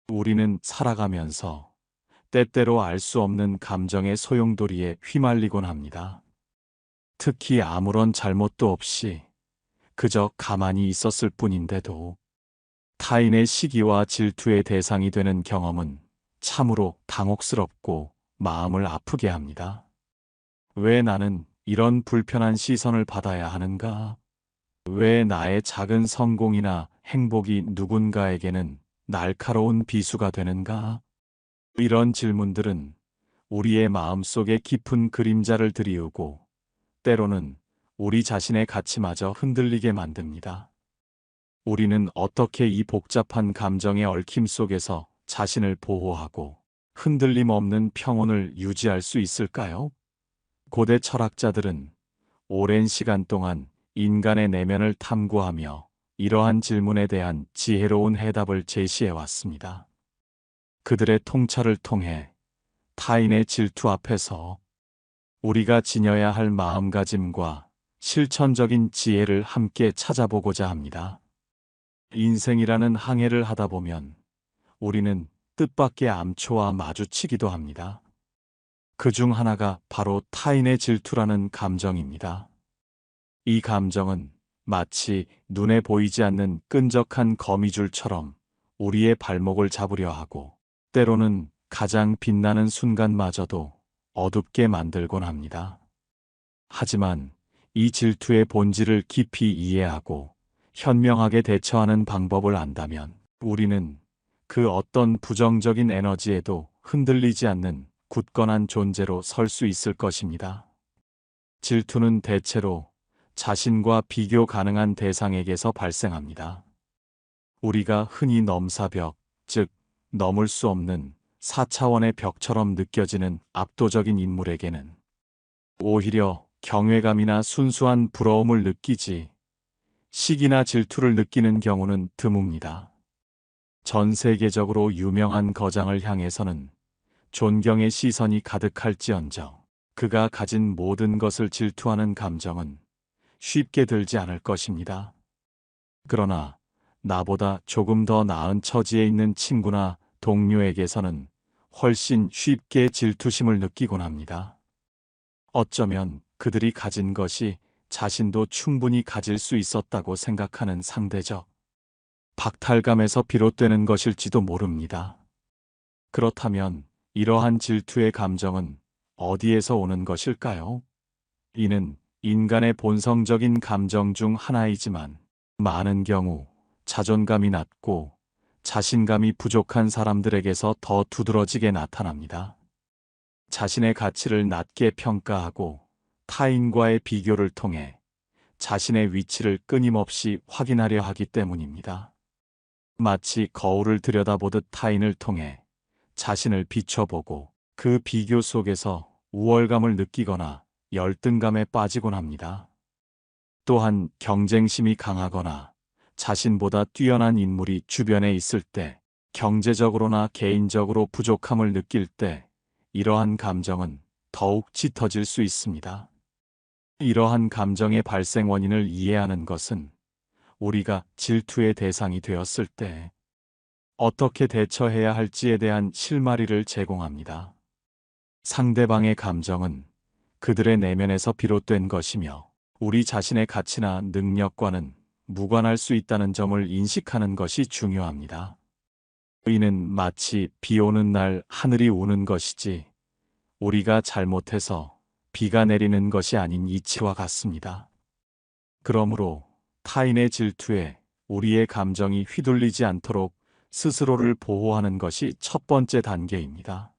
우리는 살아가면서 때때로 알 수 없는 감정의 소용돌이에 휘말리곤 합니다. 특히 아무런 잘못도 없이 그저 가만히 있었을 뿐인데도 타인의 시기와 질투의 대상이 되는 경험은 참으로 당혹스럽고 마음을 아프게 합니다. 왜 나는 이런 불편한 시선을 받아야 하는가? 왜 나의 작은 성공이나 행복이 누군가에게는 날카로운 비수가 되는가? 이런 질문들은 우리의 마음속에 깊은 그림자를 들이우고 때로는 우리 자신의 가치마저 흔들리게 만듭니다. 우리는 어떻게 이 복잡한 감정의 얽힘 속에서 자신을 보호하고 흔들림 없는 평온을 유지할 수 있을까요? 고대 철학자들은 오랜 시간 동안 인간의 내면을 탐구하며 이러한 질문에 대한 지혜로운 해답을 제시해 왔습니다. 그들의 통찰을 통해 타인의 질투 앞에서 우리가 지녀야 할 마음가짐과 실천적인 지혜를 함께 찾아보고자 합니다. 인생이라는 항해를 하다 보면 우리는 뜻밖의 암초와 마주치기도 합니다. 그 중 하나가 바로 타인의 질투라는 감정입니다. 이 감정은 마치 눈에 보이지 않는 끈적한 거미줄처럼 우리의 발목을 잡으려 하고 때로는 가장 빛나는 순간마저도 어둡게 만들곤 합니다. 하지만 이 질투의 본질을 깊이 이해하고 현명하게 대처하는 방법을 안다면 우리는 그 어떤 부정적인 에너지에도 흔들리지 않는 굳건한 존재로 설 수 있을 것입니다. 질투는 대체로 자신과 비교 가능한 대상에게서 발생합니다. 우리가 흔히 넘사벽, 즉 넘을 수 없는 4차원의 벽처럼 느껴지는 압도적인 인물에게는 오히려 경외감이나 순수한 부러움을 느끼지 시기나 질투를 느끼는 경우는 드뭅니다. 전 세계적으로 유명한 거장을 향해서는 존경의 시선이 가득할지언정 그가 가진 모든 것을 질투하는 감정은 쉽게 들지 않을 것입니다. 그러나 나보다 조금 더 나은 처지에 있는 친구나 동료에게서는 훨씬 쉽게 질투심을 느끼곤 합니다. 어쩌면 그들이 가진 것이 자신도 충분히 가질 수 있었다고 생각하는 상대적 박탈감에서 비롯되는 것일지도 모릅니다. 그렇다면 이러한 질투의 감정은 어디에서 오는 것일까요? 이는 인간의 본성적인 감정 중 하나이지만 많은 경우 자존감이 낮고 자신감이 부족한 사람들에게서 더 두드러지게 나타납니다. 자신의 가치를 낮게 평가하고 타인과의 비교를 통해 자신의 위치를 끊임없이 확인하려 하기 때문입니다. 마치 거울을 들여다보듯 타인을 통해 자신을 비춰보고 그 비교 속에서 우월감을 느끼거나 열등감에 빠지곤 합니다. 또한 경쟁심이 강하거나 자신보다 뛰어난 인물이 주변에 있을 때, 경제적으로나 개인적으로 부족함을 느낄 때 이러한 감정은 더욱 짙어질 수 있습니다. 이러한 감정의 발생 원인을 이해하는 것은 우리가 질투의 대상이 되었을 때 어떻게 대처해야 할지에 대한 실마리를 제공합니다. 상대방의 감정은 그들의 내면에서 비롯된 것이며 우리 자신의 가치나 능력과는 무관할 수 있다는 점을 인식하는 것이 중요합니다. 이는 마치 비 오는 날 하늘이 우는 것이지 우리가 잘못해서 비가 내리는 것이 아닌 이치와 같습니다. 그러므로 타인의 질투에 우리의 감정이 휘둘리지 않도록 스스로를 보호하는 것이 첫 번째 단계입니다.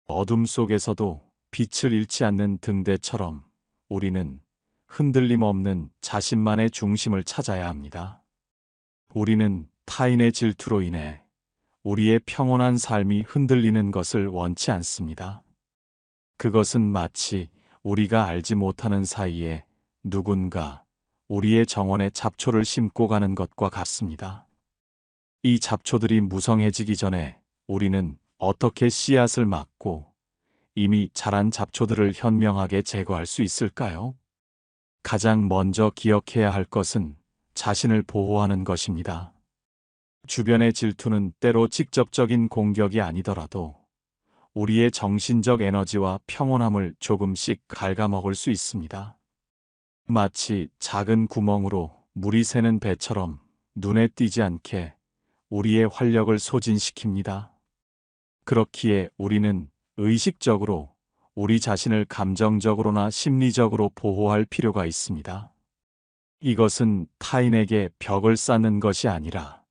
어둠 속에서도 빛을 잃지 않는 등대처럼 우리는 흔들림 없는 자신만의 중심을 찾아야 합니다. 우리는 타인의 질투로 인해 우리의 평온한 삶이 흔들리는 것을 원치 않습니다. 그것은 마치 우리가 알지 못하는 사이에 누군가 우리의 정원에 잡초를 심고 가는 것과 같습니다. 이 잡초들이 무성해지기 전에 우리는 어떻게 씨앗을 막고 이미 자란 잡초들을 현명하게 제거할 수 있을까요? 가장 먼저 기억해야 할 것은 자신을 보호하는 것입니다. 주변의 질투는 때로 직접적인 공격이 아니더라도 우리의 정신적 에너지와 평온함을 조금씩 갉아먹을 수 있습니다. 마치 작은 구멍으로 물이 새는 배처럼 눈에 띄지 않게 우리의 활력을 소진시킵니다. 그렇기에 우리는 의식적으로 우리 자신을 감정적으로나 심리적으로 보호할 필요가 있습니다. 이것은 타인에게 벽을 쌓는 것이 아니라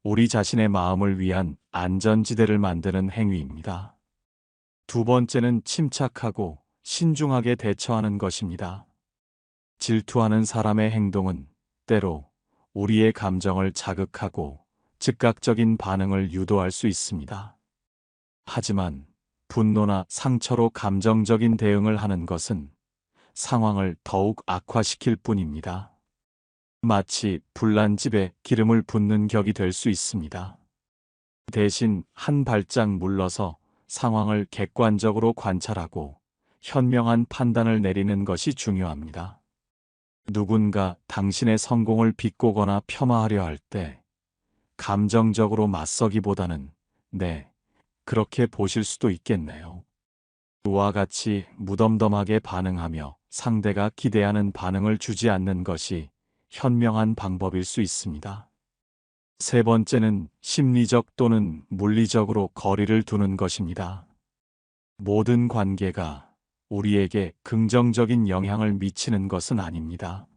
우리 자신의 마음을 위한 안전지대를 만드는 행위입니다. 두 번째는 침착하고 신중하게 대처하는 것입니다. 질투하는 사람의 행동은 때로 우리의 감정을 자극하고 즉각적인 반응을 유도할 수 있습니다. 하지만 분노나 상처로 감정적인 대응을 하는 것은 상황을 더욱 악화시킬 뿐입니다. 마치 불난 집에 기름을 붓는 격이 될 수 있습니다. 대신 한 발짝 물러서 상황을 객관적으로 관찰하고 현명한 판단을 내리는 것이 중요합니다. 누군가 당신의 성공을 비꼬거나 폄하하려 할 때 감정적으로 맞서기보다는 네, 그렇게 보실 수도 있겠네요. 와 같이 무덤덤하게 반응하며 상대가 기대하는 반응을 주지 않는 것이 현명한 방법일 수 있습니다. 세 번째는 심리적 또는 물리적으로 거리를 두는 것입니다. 모든 관계가 우리에게 긍정적인 영향을 미치는 것은 아닙니다.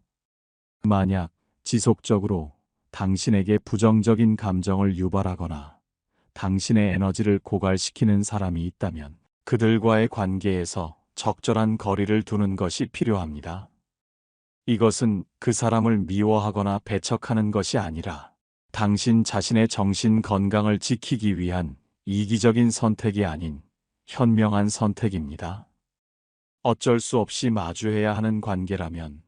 만약 지속적으로 당신에게 부정적인 감정을 유발하거나 당신의 에너지를 고갈시키는 사람이 있다면 그들과의 관계에서 적절한 거리를 두는 것이 필요합니다. 이것은 그 사람을 미워하거나 배척하는 것이 아니라 당신 자신의 정신 건강을 지키기 위한 이기적인 선택이 아닌 현명한 선택입니다. 어쩔 수 없이 마주해야 하는 관계라면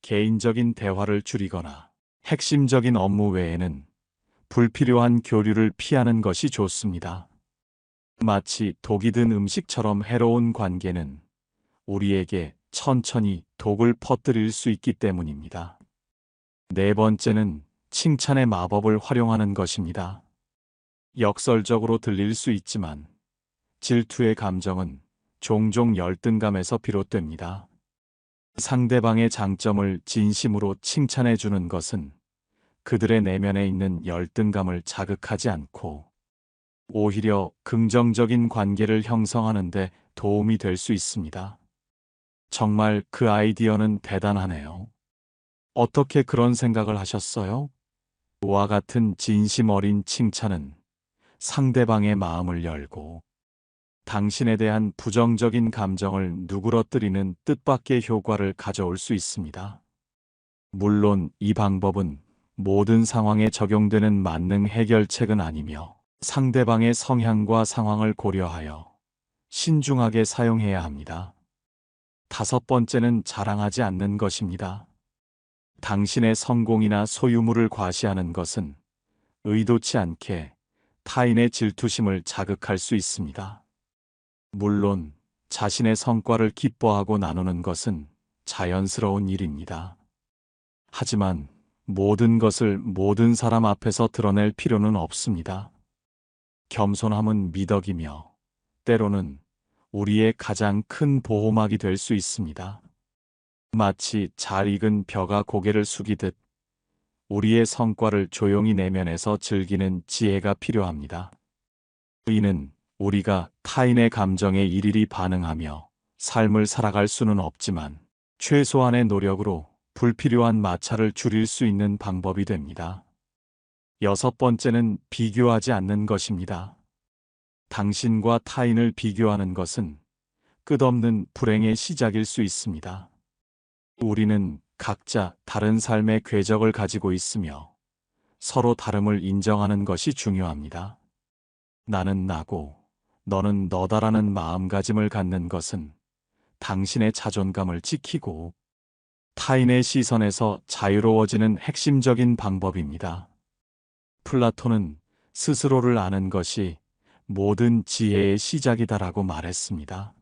개인적인 대화를 줄이거나 핵심적인 업무 외에는 불필요한 교류를 피하는 것이 좋습니다. 마치 독이 든 음식처럼 해로운 관계는 우리에게 천천히 독을 퍼뜨릴 수 있기 때문입니다. 네 번째는 칭찬의 마법을 활용하는 것입니다. 역설적으로 들릴 수 있지만 질투의 감정은 종종 열등감에서 비롯됩니다. 상대방의 장점을 진심으로 칭찬해 주는 것은 그들의 내면에 있는 열등감을 자극하지 않고 오히려 긍정적인 관계를 형성하는 데 도움이 될 수 있습니다. 정말 그 아이디어는 대단하네요. 어떻게 그런 생각을 하셨어요? 와 같은 진심 어린 칭찬은 상대방의 마음을 열고 당신에 대한 부정적인 감정을 누그러뜨리는 뜻밖의 효과를 가져올 수 있습니다. 물론 이 방법은 모든 상황에 적용되는 만능 해결책은 아니며 상대방의 성향과 상황을 고려하여 신중하게 사용해야 합니다. 다섯 번째는 자랑하지 않는 것입니다. 당신의 성공이나 소유물을 과시하는 것은 의도치 않게 타인의 질투심을 자극할 수 있습니다. 물론 자신의 성과를 기뻐하고 나누는 것은 자연스러운 일입니다. 하지만 모든 것을 모든 사람 앞에서 드러낼 필요는 없습니다. 겸손함은 미덕이며 때로는 우리의 가장 큰 보호막이 될 수 있습니다. 마치 잘 익은 벼가 고개를 숙이듯 우리의 성과를 조용히 내면에서 즐기는 지혜가 필요합니다. 이는 우리가 타인의 감정에 일일이 반응하며 삶을 살아갈 수는 없지만 최소한의 노력으로 불필요한 마찰을 줄일 수 있는 방법이 됩니다. 여섯 번째는 비교하지 않는 것입니다. 당신과 타인을 비교하는 것은 끝없는 불행의 시작일 수 있습니다. 우리는 각자 다른 삶의 궤적을 가지고 있으며 서로 다름을 인정하는 것이 중요합니다. 나는 나고 너는 너다라는 마음가짐을 갖는 것은 당신의 자존감을 지키고 타인의 시선에서 자유로워지는 핵심적인 방법입니다. 플라톤은 스스로를 아는 것이 모든 지혜의 시작이다라고 말했습니다.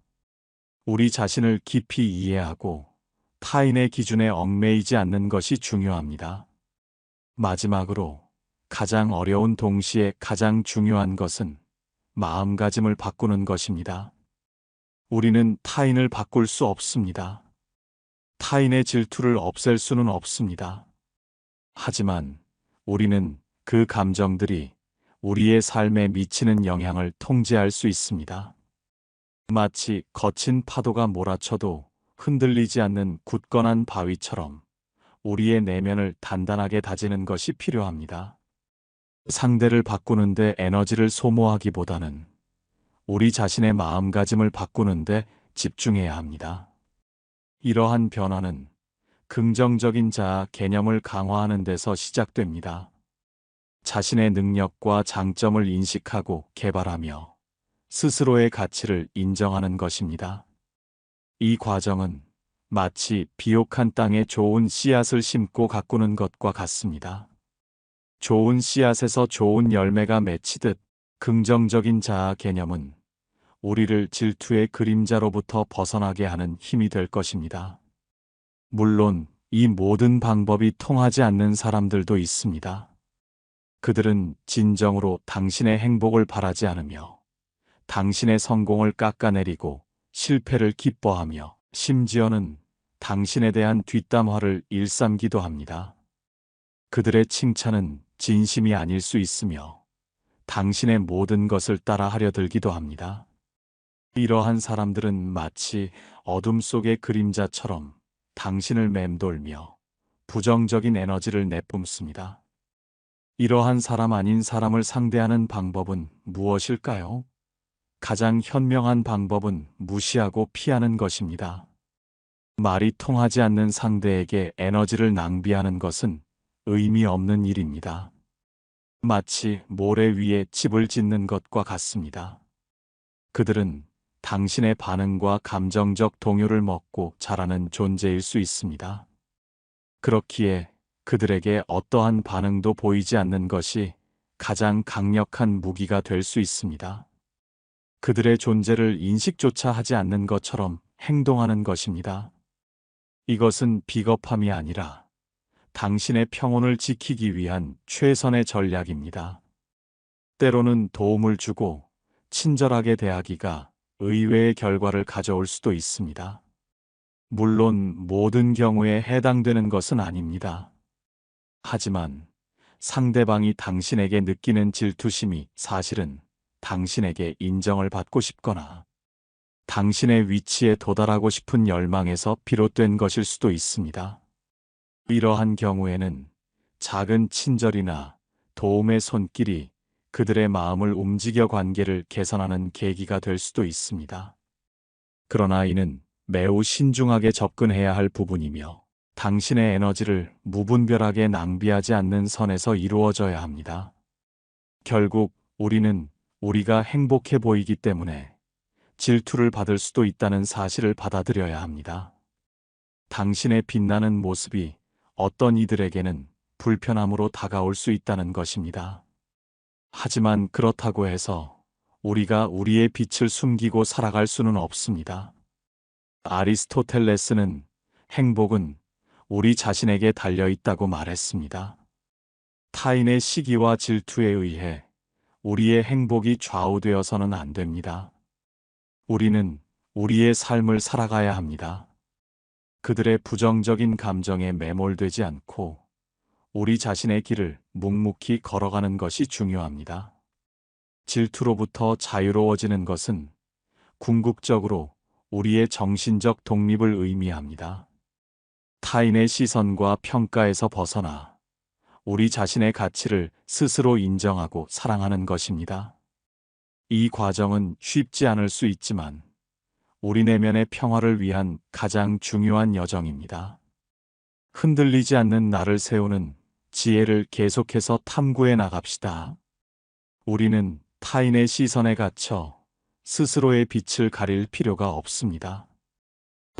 우리 자신을 깊이 이해하고 타인의 기준에 얽매이지 않는 것이 중요합니다. 마지막으로 가장 어려운 동시에 가장 중요한 것은 마음가짐을 바꾸는 것입니다. 우리는 타인을 바꿀 수 없습니다. 타인의 질투를 없앨 수는 없습니다. 하지만 우리는 그 감정들이 우리의 삶에 미치는 영향을 통제할 수 있습니다. 마치 거친 파도가 몰아쳐도 흔들리지 않는 굳건한 바위처럼 우리의 내면을 단단하게 다지는 것이 필요합니다. 상대를 바꾸는데 에너지를 소모하기보다는 우리 자신의 마음가짐을 바꾸는데 집중해야 합니다. 이러한 변화는 긍정적인 자아 개념을 강화하는 데서 시작됩니다. 자신의 능력과 장점을 인식하고 개발하며 스스로의 가치를 인정하는 것입니다. 이 과정은 마치 비옥한 땅에 좋은 씨앗을 심고 가꾸는 것과 같습니다. 좋은 씨앗에서 좋은 열매가 맺히듯 긍정적인 자아 개념은 우리를 질투의 그림자로부터 벗어나게 하는 힘이 될 것입니다. 물론 이 모든 방법이 통하지 않는 사람들도 있습니다. 그들은 진정으로 당신의 행복을 바라지 않으며 당신의 성공을 깎아내리고 실패를 기뻐하며 심지어는 당신에 대한 뒷담화를 일삼기도 합니다. 그들의 칭찬은 진심이 아닐 수 있으며 당신의 모든 것을 따라 하려 들기도 합니다. 이러한 사람들은 마치 어둠 속의 그림자처럼 당신을 맴돌며 부정적인 에너지를 내뿜습니다. 이러한 사람 아닌 사람을 상대하는 방법은 무엇일까요? 가장 현명한 방법은 무시하고 피하는 것입니다. 말이 통하지 않는 상대에게 에너지를 낭비하는 것은 의미 없는 일입니다. 마치 모래 위에 집을 짓는 것과 같습니다. 그들은 당신의 반응과 감정적 동요를 먹고 자라는 존재일 수 있습니다. 그렇기에 그들에게 어떠한 반응도 보이지 않는 것이 가장 강력한 무기가 될 수 있습니다. 그들의 존재를 인식조차 하지 않는 것처럼 행동하는 것입니다. 이것은 비겁함이 아니라 당신의 평온을 지키기 위한 최선의 전략입니다. 때로는 도움을 주고 친절하게 대하기가 의외의 결과를 가져올 수도 있습니다. 물론 모든 경우에 해당되는 것은 아닙니다. 하지만 상대방이 당신에게 느끼는 질투심이 사실은 당신에게 인정을 받고 싶거나 당신의 위치에 도달하고 싶은 열망에서 비롯된 것일 수도 있습니다. 이러한 경우에는 작은 친절이나 도움의 손길이 그들의 마음을 움직여 관계를 개선하는 계기가 될 수도 있습니다. 그러나 이는 매우 신중하게 접근해야 할 부분이며 당신의 에너지를 무분별하게 낭비하지 않는 선에서 이루어져야 합니다. 결국 우리는 우리가 행복해 보이기 때문에 질투를 받을 수도 있다는 사실을 받아들여야 합니다. 당신의 빛나는 모습이 어떤 이들에게는 불편함으로 다가올 수 있다는 것입니다. 하지만 그렇다고 해서 우리가 우리의 빛을 숨기고 살아갈 수는 없습니다. 아리스토텔레스는 행복은 우리 자신에게 달려 있다고 말했습니다. 타인의 시기와 질투에 의해 우리의 행복이 좌우되어서는 안 됩니다. 우리는 우리의 삶을 살아가야 합니다. 그들의 부정적인 감정에 매몰되지 않고 우리 자신의 길을 묵묵히 걸어가는 것이 중요합니다. 질투로부터 자유로워지는 것은 궁극적으로 우리의 정신적 독립을 의미합니다. 타인의 시선과 평가에서 벗어나 우리 자신의 가치를 스스로 인정하고 사랑하는 것입니다. 이 과정은 쉽지 않을 수 있지만 우리 내면의 평화를 위한 가장 중요한 여정입니다. 흔들리지 않는 나를 세우는 지혜를 계속해서 탐구해 나갑시다. 우리는 타인의 시선에 갇혀 스스로의 빛을 가릴 필요가 없습니다.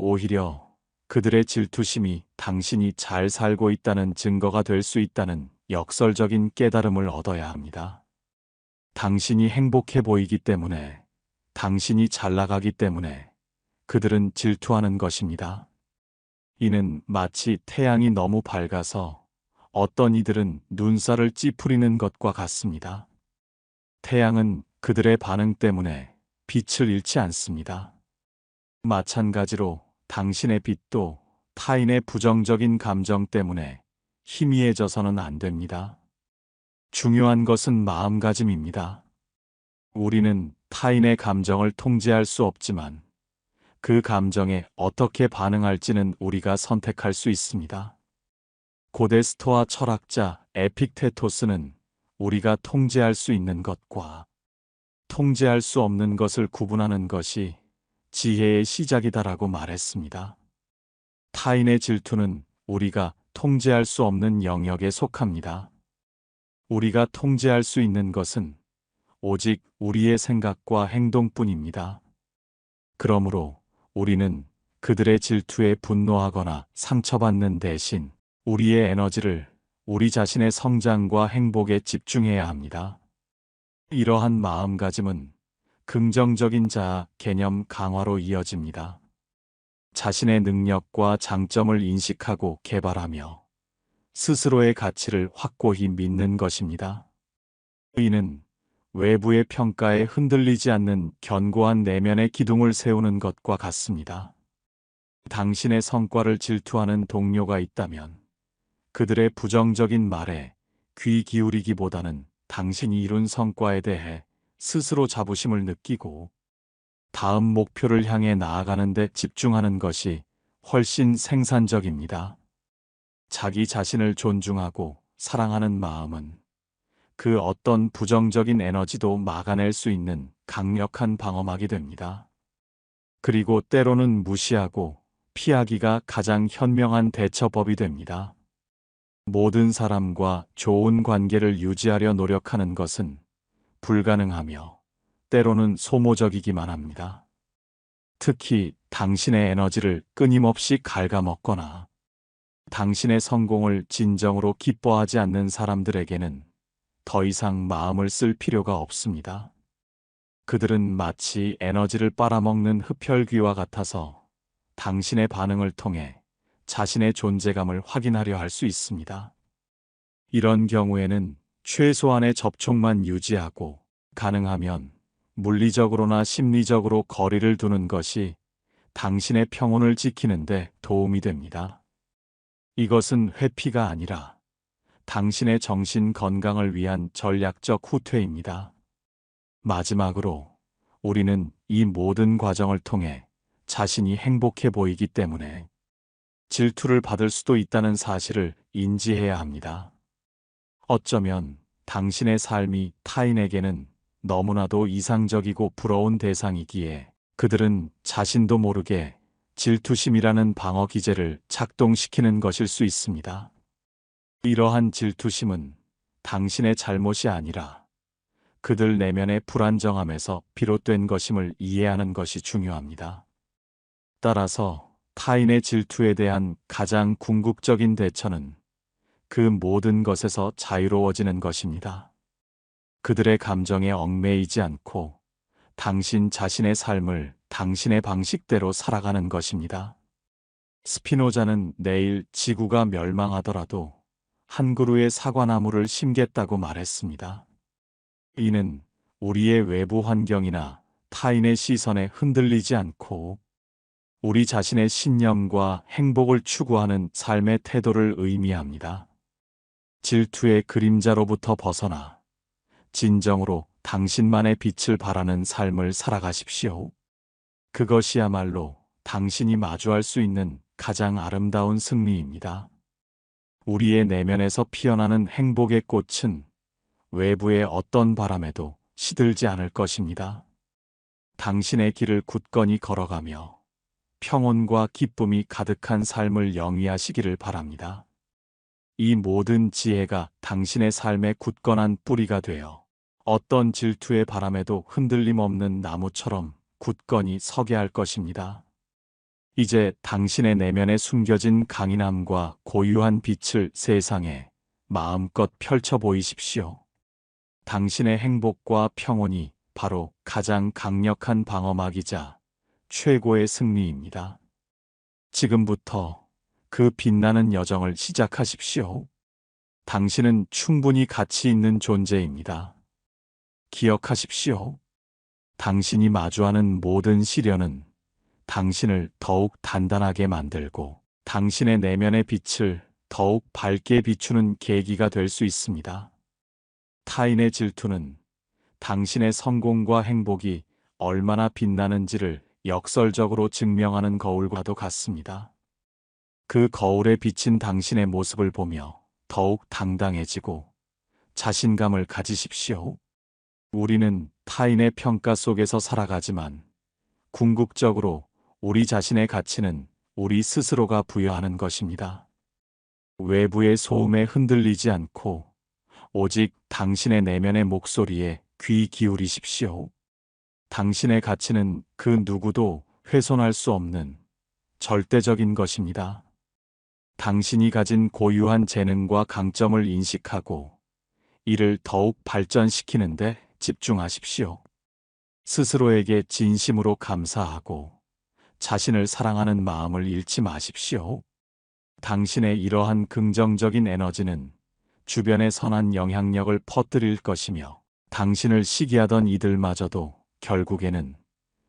오히려 그들의 질투심이 당신이 잘 살고 있다는 증거가 될 수 있다는 역설적인 깨달음을 얻어야 합니다. 당신이 행복해 보이기 때문에, 당신이 잘 나가기 때문에 그들은 질투하는 것입니다. 이는 마치 태양이 너무 밝아서 어떤 이들은 눈살을 찌푸리는 것과 같습니다. 태양은 그들의 반응 때문에 빛을 잃지 않습니다. 마찬가지로 당신의 빛도 타인의 부정적인 감정 때문에 희미해져서는 안 됩니다. 중요한 것은 마음가짐입니다. 우리는 타인의 감정을 통제할 수 없지만 그 감정에 어떻게 반응할지는 우리가 선택할 수 있습니다. 고대 스토아 철학자 에픽테토스는 우리가 통제할 수 있는 것과 통제할 수 없는 것을 구분하는 것이 지혜의 시작이다라고 말했습니다. 타인의 질투는 우리가 통제할 수 없는 영역에 속합니다. 우리가 통제할 수 있는 것은 오직 우리의 생각과 행동뿐입니다. 그러므로 우리는 그들의 질투에 분노하거나 상처받는 대신 우리의 에너지를 우리 자신의 성장과 행복에 집중해야 합니다. 이러한 마음가짐은 긍정적인 자아 개념 강화로 이어집니다. 자신의 능력과 장점을 인식하고 개발하며 스스로의 가치를 확고히 믿는 것입니다. 이는 외부의 평가에 흔들리지 않는 견고한 내면의 기둥을 세우는 것과 같습니다. 당신의 성과를 질투하는 동료가 있다면 그들의 부정적인 말에 귀 기울이기보다는 당신이 이룬 성과에 대해 스스로 자부심을 느끼고 다음 목표를 향해 나아가는 데 집중하는 것이 훨씬 생산적입니다. 자기 자신을 존중하고 사랑하는 마음은 그 어떤 부정적인 에너지도 막아낼 수 있는 강력한 방어막이 됩니다. 그리고 때로는 무시하고 피하기가 가장 현명한 대처법이 됩니다. 모든 사람과 좋은 관계를 유지하려 노력하는 것은 불가능하며 때로는 소모적이기만 합니다. 특히 당신의 에너지를 끊임없이 갉아먹거나 당신의 성공을 진정으로 기뻐하지 않는 사람들에게는 더 이상 마음을 쓸 필요가 없습니다. 그들은 마치 에너지를 빨아먹는 흡혈귀와 같아서 당신의 반응을 통해 자신의 존재감을 확인하려 할 수 있습니다. 이런 경우에는 최소한의 접촉만 유지하고 가능하면 물리적으로나 심리적으로 거리를 두는 것이 당신의 평온을 지키는 데 도움이 됩니다. 이것은 회피가 아니라 당신의 정신 건강을 위한 전략적 후퇴입니다. 마지막으로 우리는 이 모든 과정을 통해 자신이 행복해 보이기 때문에 질투를 받을 수도 있다는 사실을 인지해야 합니다. 어쩌면 당신의 삶이 타인에게는 너무나도 이상적이고 부러운 대상이기에 그들은 자신도 모르게 질투심이라는 방어 기제를 작동시키는 것일 수 있습니다. 이러한 질투심은 당신의 잘못이 아니라 그들 내면의 불안정함에서 비롯된 것임을 이해하는 것이 중요합니다. 따라서 타인의 질투에 대한 가장 궁극적인 대처는 그 모든 것에서 자유로워지는 것입니다. 그들의 감정에 얽매이지 않고 당신 자신의 삶을 당신의 방식대로 살아가는 것입니다. 스피노자는 내일 지구가 멸망하더라도 한 그루의 사과나무를 심겠다고 말했습니다. 이는 우리의 외부 환경이나 타인의 시선에 흔들리지 않고 우리 자신의 신념과 행복을 추구하는 삶의 태도를 의미합니다. 질투의 그림자로부터 벗어나 진정으로 당신만의 빛을 발하는 삶을 살아가십시오. 그것이야말로 당신이 마주할 수 있는 가장 아름다운 승리입니다. 우리의 내면에서 피어나는 행복의 꽃은 외부의 어떤 바람에도 시들지 않을 것입니다. 당신의 길을 굳건히 걸어가며 평온과 기쁨이 가득한 삶을 영위하시기를 바랍니다. 이 모든 지혜가 당신의 삶의 굳건한 뿌리가 되어 어떤 질투의 바람에도 흔들림 없는 나무처럼 굳건히 서게 할 것입니다. 이제 당신의 내면에 숨겨진 강인함과 고유한 빛을 세상에 마음껏 펼쳐 보이십시오. 당신의 행복과 평온이 바로 가장 강력한 방어막이자 최고의 승리입니다. 지금부터 그 빛나는 여정을 시작하십시오. 당신은 충분히 가치 있는 존재입니다. 기억하십시오. 당신이 마주하는 모든 시련은 당신을 더욱 단단하게 만들고 당신의 내면의 빛을 더욱 밝게 비추는 계기가 될 수 있습니다. 타인의 질투는 당신의 성공과 행복이 얼마나 빛나는지를 역설적으로 증명하는 거울과도 같습니다. 그 거울에 비친 당신의 모습을 보며 더욱 당당해지고 자신감을 가지십시오. 우리는 타인의 평가 속에서 살아가지만 궁극적으로 우리 자신의 가치는 우리 스스로가 부여하는 것입니다. 외부의 소음에 흔들리지 않고 오직 당신의 내면의 목소리에 귀 기울이십시오. 당신의 가치는 그 누구도 훼손할 수 없는 절대적인 것입니다. 당신이 가진 고유한 재능과 강점을 인식하고 이를 더욱 발전시키는데 집중하십시오. 스스로에게 진심으로 감사하고 자신을 사랑하는 마음을 잃지 마십시오. 당신의 이러한 긍정적인 에너지는 주변에 선한 영향력을 퍼뜨릴 것이며 당신을 시기하던 이들마저도 결국에는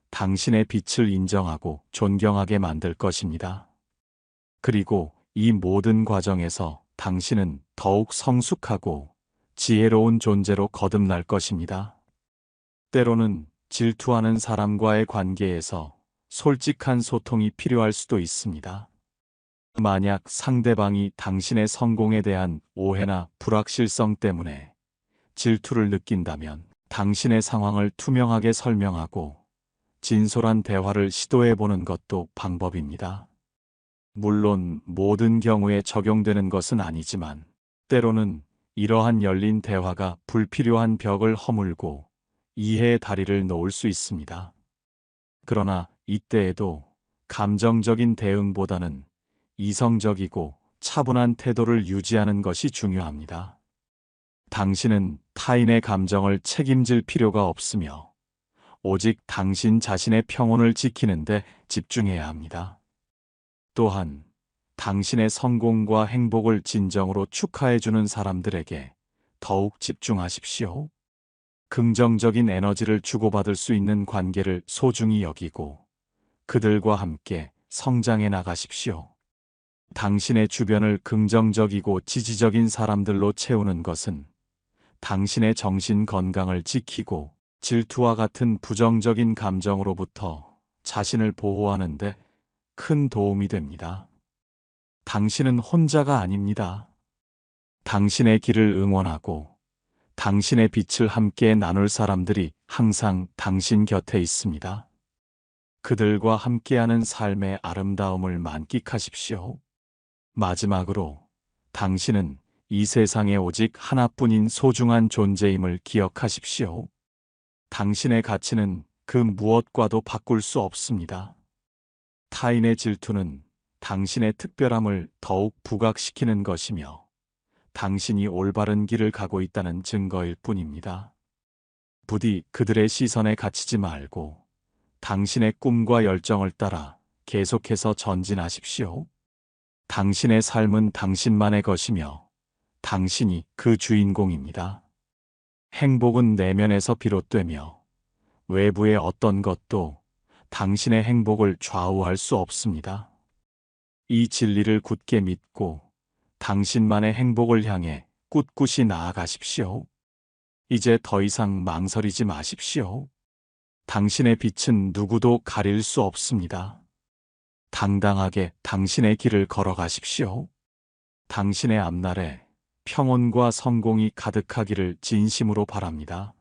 당신의 빛을 인정하고 존경하게 만들 것입니다. 그리고 이 모든 과정에서 당신은 더욱 성숙하고 지혜로운 존재로 거듭날 것입니다. 때로는 질투하는 사람과의 관계에서 솔직한 소통이 필요할 수도 있습니다. 만약 상대방이 당신의 성공에 대한 오해나 불확실성 때문에 질투를 느낀다면 당신의 상황을 투명하게 설명하고 진솔한 대화를 시도해 보는 것도 방법입니다. 물론 모든 경우에 적용되는 것은 아니지만 때로는 이러한 열린 대화가 불필요한 벽을 허물고 이해의 다리를 놓을 수 있습니다. 그러나 이때에도 감정적인 대응보다는 이성적이고 차분한 태도를 유지하는 것이 중요합니다. 당신은 타인의 감정을 책임질 필요가 없으며 오직 당신 자신의 평온을 지키는 데 집중해야 합니다. 또한 당신의 성공과 행복을 진정으로 축하해주는 사람들에게 더욱 집중하십시오. 긍정적인 에너지를 주고받을 수 있는 관계를 소중히 여기고 그들과 함께 성장해 나가십시오. 당신의 주변을 긍정적이고 지지적인 사람들로 채우는 것은 당신의 정신 건강을 지키고 질투와 같은 부정적인 감정으로부터 자신을 보호하는 데 큰 도움이 됩니다. 당신은 혼자가 아닙니다. 당신의 길을 응원하고 당신의 빛을 함께 나눌 사람들이 항상 당신 곁에 있습니다. 그들과 함께하는 삶의 아름다움을 만끽하십시오. 마지막으로 당신은 이 세상에 오직 하나뿐인 소중한 존재임을 기억하십시오. 당신의 가치는 그 무엇과도 바꿀 수 없습니다. 타인의 질투는 당신의 특별함을 더욱 부각시키는 것이며 당신이 올바른 길을 가고 있다는 증거일 뿐입니다. 부디 그들의 시선에 갇히지 말고 당신의 꿈과 열정을 따라 계속해서 전진하십시오. 당신의 삶은 당신만의 것이며 당신이 그 주인공입니다. 행복은 내면에서 비롯되며 외부의 어떤 것도 당신의 행복을 좌우할 수 없습니다. 이 진리를 굳게 믿고 당신만의 행복을 향해 꿋꿋이 나아가십시오. 이제 더 이상 망설이지 마십시오. 당신의 빛은 누구도 가릴 수 없습니다. 당당하게 당신의 길을 걸어가십시오. 당신의 앞날에 평온과 성공이 가득하기를 진심으로 바랍니다.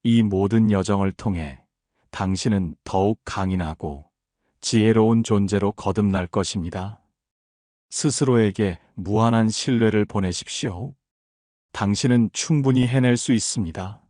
이 모든 여정을 통해 당신은 더욱 강인하고 지혜로운 존재로 거듭날 것입니다. 스스로에게 무한한 신뢰를 보내십시오. 당신은 충분히 해낼 수 있습니다.